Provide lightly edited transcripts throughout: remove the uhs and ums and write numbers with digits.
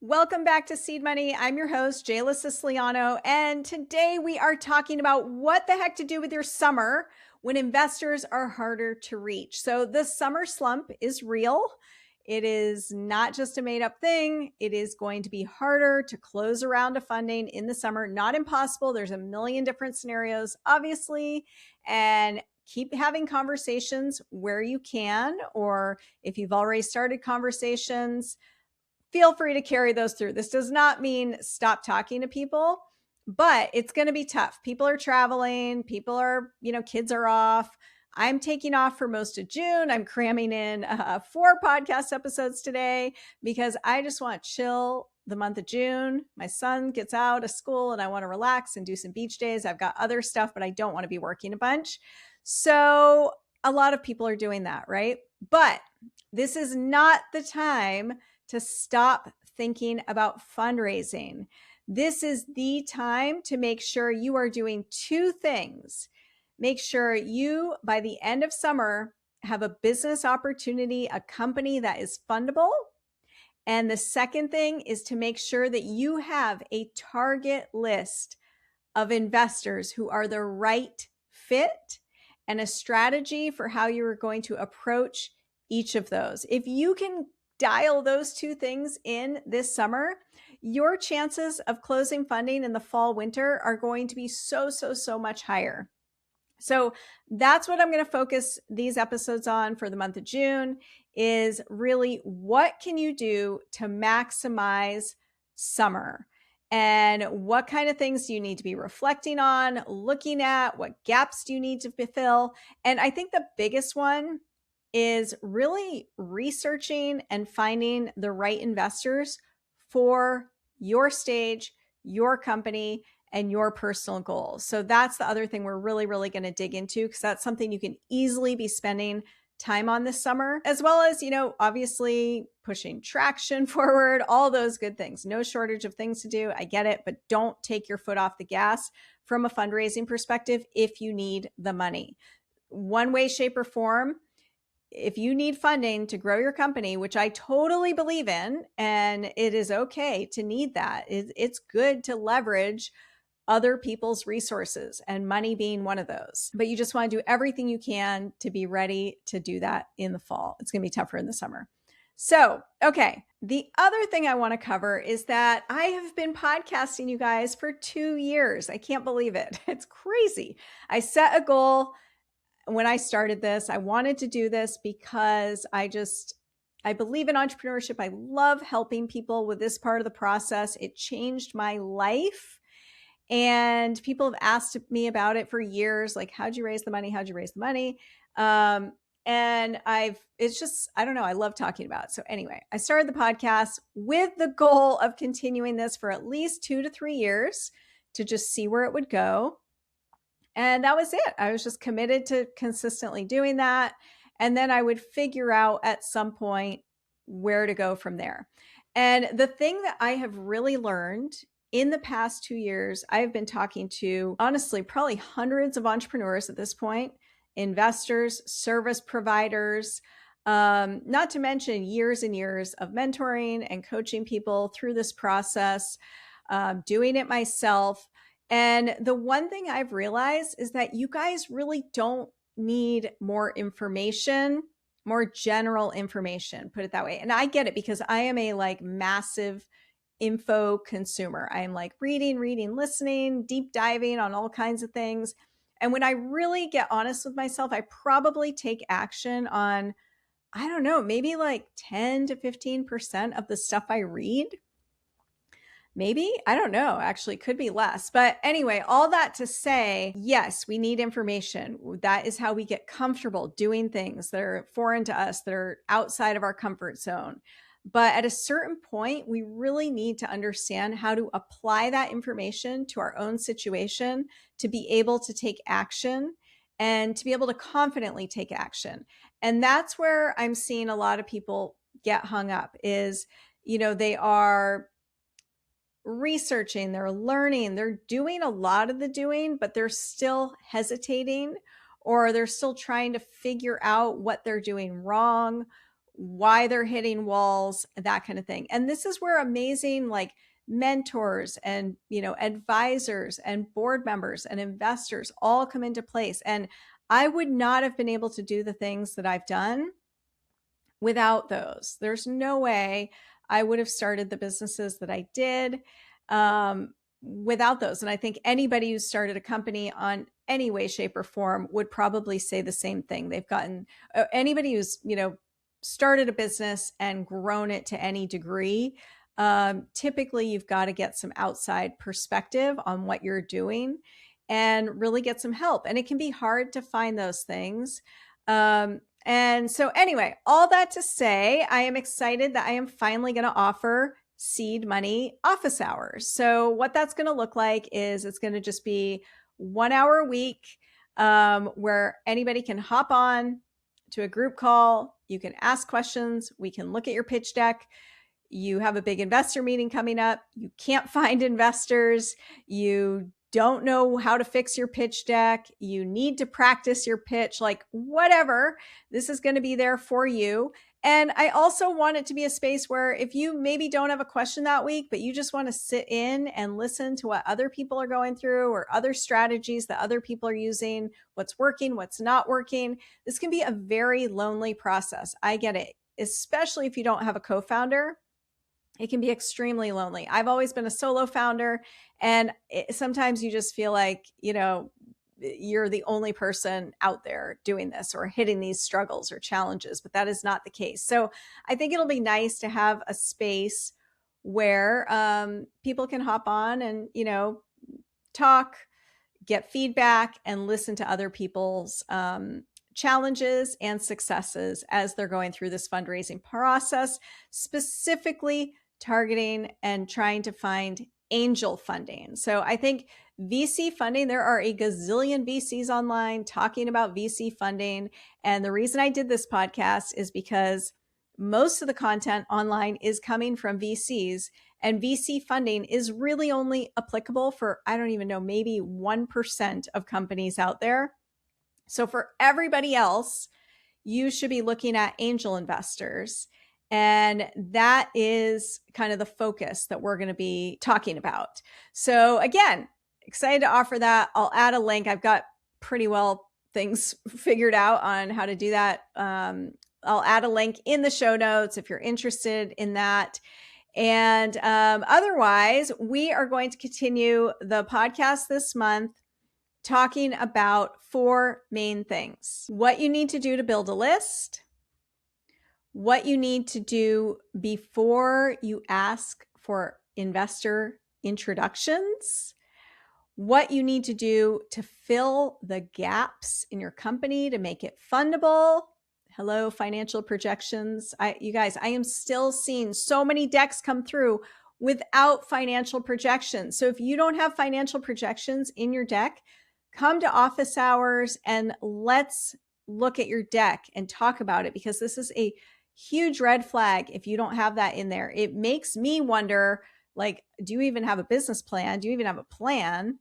Welcome back to Seed Money. I'm your host, Jayla Siciliano, and today we are talking about what the heck to do with your summer when investors are harder to reach. So the summer slump is real. It is not just a made up thing. It is going to be harder to close a round of funding in the summer. Not impossible. There's a million different scenarios, obviously, and keep having conversations where you can, or if you've already started conversations, feel free to carry those through. This does not mean stop talking to people, but it's going to be tough. People are traveling, people are, kids are off. I'm taking off for most of June. I'm cramming in 4 podcast episodes today because I just want to chill the month of June. My son gets out of school and I want to relax and do some beach days. I've got other stuff, but I don't want to be working a bunch. So a lot of people are doing that, right? But this is not the time to stop thinking about fundraising. This is the time to make sure you are doing 2 things. Make sure you, by the end of summer, have a business opportunity, a company that is fundable. And the second thing is to make sure that you have a target list of investors who are the right fit and a strategy for how you are going to approach each of those. If you can dial those 2 things in this summer, your chances of closing funding in the fall, winter are going to be so much higher. So that's what I'm going to focus these episodes on for the month of June is really what can you do to maximize summer? And what kind of things do you need to be reflecting on, looking at? What gaps do you need to fill? And I think the biggest one is really researching and finding the right investors for your stage, your company, and your personal goals. So that's the other thing we're really going to dig into, because that's something you can easily be spending time on this summer, as well as, obviously pushing traction forward, all those good things. No shortage of things to do. I get it, but don't take your foot off the gas from a fundraising perspective if you need the money. One way, shape, or form, if you need funding to grow your company, which I totally believe in, and it is okay to need that, it's good to leverage other people's resources, and money being one of those. But you just want to do everything you can to be ready to do that in the fall. It's going to be tougher in the summer. So, okay. The other thing I want to cover is that I have been podcasting, you guys, for 2 years. I can't believe it. It's crazy. I set a goal when I started this. I wanted to do this because I believe in entrepreneurship. I love helping people with this part of the process. It changed my life. And people have asked me about it for years. Like, how'd you raise the money? How'd you raise the money? And it's just, I don't know. I love talking about it. So anyway, I started the podcast with the goal of continuing this for at least 2 to 3 years to just see where it would go. And that was it. I was just committed to consistently doing that. And then I would figure out at some point where to go from there. And the thing that I have really learned in the past 2 years, I've been talking to, honestly, probably hundreds of entrepreneurs at this point, investors, service providers, not to mention years and years of mentoring and coaching people through this process, doing it myself. And the one thing I've realized is that you guys really don't need more information, more general information, put it that way. And I get it, because I am a massive info consumer. I am reading, listening, deep diving on all kinds of things. And when I really get honest with myself, I probably take action on, I don't know, maybe 10 to 15% of the stuff I read. Maybe, I don't know, actually could be less. But anyway, all that to say, yes, we need information. That is how we get comfortable doing things that are foreign to us, that are outside of our comfort zone. But at a certain point, we really need to understand how to apply that information to our own situation to be able to take action and to be able to confidently take action. And that's where I'm seeing a lot of people get hung up is, they are researching, they're learning, they're doing a lot of the doing, but they're still hesitating, or they're still trying to figure out what they're doing wrong, why they're hitting walls, that kind of thing. And this is where amazing like mentors and, advisors and board members and investors all come into place. And I would not have been able to do the things that I've done without those. There's no way I would have started the businesses that I did without those. And I think anybody who started a company on any way, shape, or form would probably say the same thing. They've gotten anybody who's, started a business and grown it to any degree. Typically, you've got to get some outside perspective on what you're doing and really get some help. And it can be hard to find those things. And so anyway, all that to say, I am excited that I am finally going to offer seed money office hours. So what that's going to look like is it's going to just be 1 hour a week where anybody can hop on to a group call. You can ask questions. We can look at your pitch deck. You have a big investor meeting coming up. You can't find investors. You don't know how to fix your pitch deck. You need to practice your pitch, like whatever. This is going to be there for you. And I also want it to be a space where if you maybe don't have a question that week, but you just want to sit in and listen to what other people are going through or other strategies that other people are using, what's working, what's not working. This can be a very lonely process. I get it, especially if you don't have a co-founder. It can be extremely lonely. I've always been a solo founder, and sometimes you just feel like, you're the only person out there doing this or hitting these struggles or challenges, but that is not the case. So I think it'll be nice to have a space where people can hop on and, talk, get feedback, and listen to other people's challenges and successes as they're going through this fundraising process, specifically targeting and trying to find angel funding. So I think VC funding, there are a gazillion VCs online talking about VC funding. And the reason I did this podcast is because most of the content online is coming from VCs, and VC funding is really only applicable for, I don't even know, maybe 1% of companies out there. So for everybody else, you should be looking at angel investors. And that is kind of the focus that we're going to be talking about. So again, excited to offer that. I'll add a link. I've got pretty well things figured out on how to do that. I'll add a link in the show notes if you're interested in that. And otherwise, we are going to continue the podcast this month talking about 4 main things: what you need to do to build a list, what you need to do before you ask for investor introductions, what you need to do to fill the gaps in your company to make it fundable. Hello, financial projections. You guys, I am still seeing so many decks come through without financial projections. So if you don't have financial projections in your deck, come to office hours and let's look at your deck and talk about it, because this is a huge red flag if you don't have that in there. It makes me wonder, like, do you even have a business plan? Do you even have a plan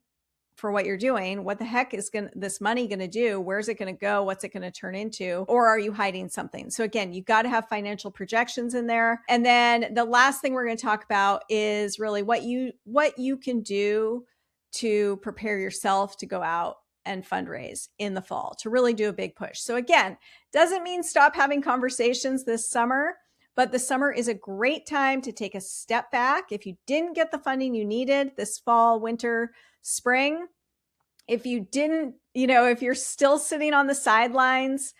for what you're doing? What the heck is this money going to do? Where's it going to go? What's it going to turn into? Or are you hiding something? So again, you've got to have financial projections in there. And then the last thing we're going to talk about is really what you can do to prepare yourself to go out and fundraise in the fall, to really do a big push. So again, doesn't mean stop having conversations this summer, but the summer is a great time to take a step back. If you didn't get the funding you needed this fall, winter, spring, if you didn't, if you're still sitting on the sidelines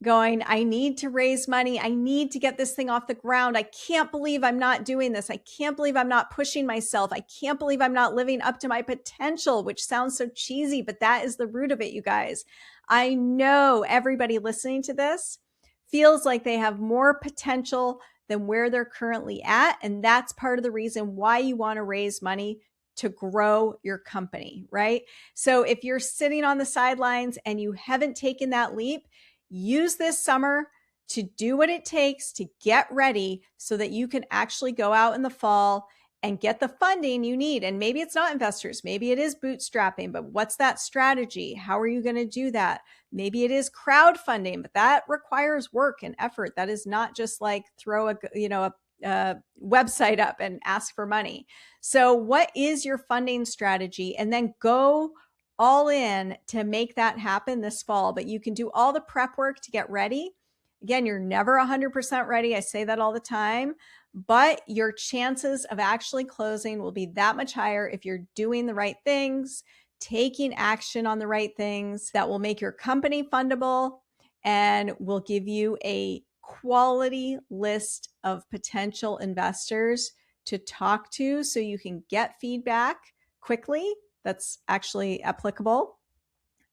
going, I need to raise money, I need to get this thing off the ground, I can't believe I'm not doing this, I can't believe I'm not pushing myself, I can't believe I'm not living up to my potential, which sounds so cheesy, but that is the root of it, you guys. I know everybody listening to this feels like they have more potential than where they're currently at, and that's part of the reason why you want to raise money to grow your company, right? So if you're sitting on the sidelines and you haven't taken that leap, use this summer to do what it takes to get ready so that you can actually go out in the fall and get the funding you need. And maybe it's not investors, maybe it is bootstrapping, but what's that strategy? How are you going to do that? Maybe it is crowdfunding, but that requires work and effort. That is not just like throw a website up and ask for money. So what is your funding strategy? And then go all in to make that happen this fall. But you can do all the prep work to get ready. Again, you're never 100% ready. I say that all the time, but your chances of actually closing will be that much higher if you're doing the right things, taking action on the right things that will make your company fundable and will give you a quality list of potential investors to talk to so you can get feedback quickly that's actually applicable.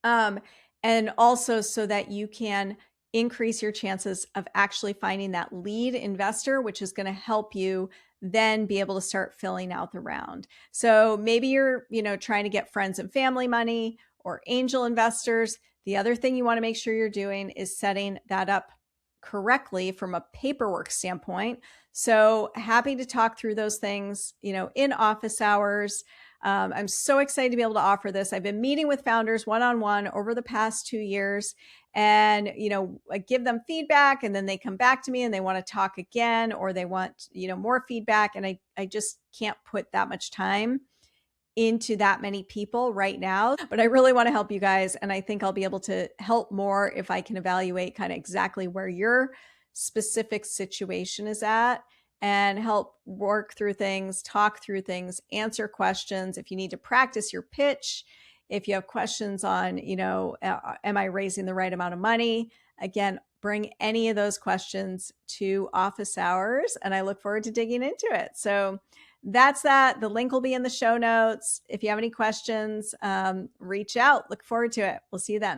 And also so that you can increase your chances of actually finding that lead investor, which is going to help you then be able to start filling out the round. So maybe you're, trying to get friends and family money or angel investors. The other thing you want to make sure you're doing is setting that up correctly from a paperwork standpoint. So happy to talk through those things, in office hours. I'm so excited to be able to offer this. I've been meeting with founders one-on-one over the past 2 years, and I give them feedback, and then they come back to me and they want to talk again, or they want more feedback, and I just can't put that much time into that many people right now. But I really want to help you guys, and I think I'll be able to help more if I can evaluate kind of exactly where your specific situation is at and help work through things, talk through things, answer questions. If you need to practice your pitch, if you have questions on, am I raising the right amount of money? Again, bring any of those questions to office hours, and I look forward to digging into it. So that's that. The link will be in the show notes. If you have any questions, reach out. Look forward to it. We'll see you then.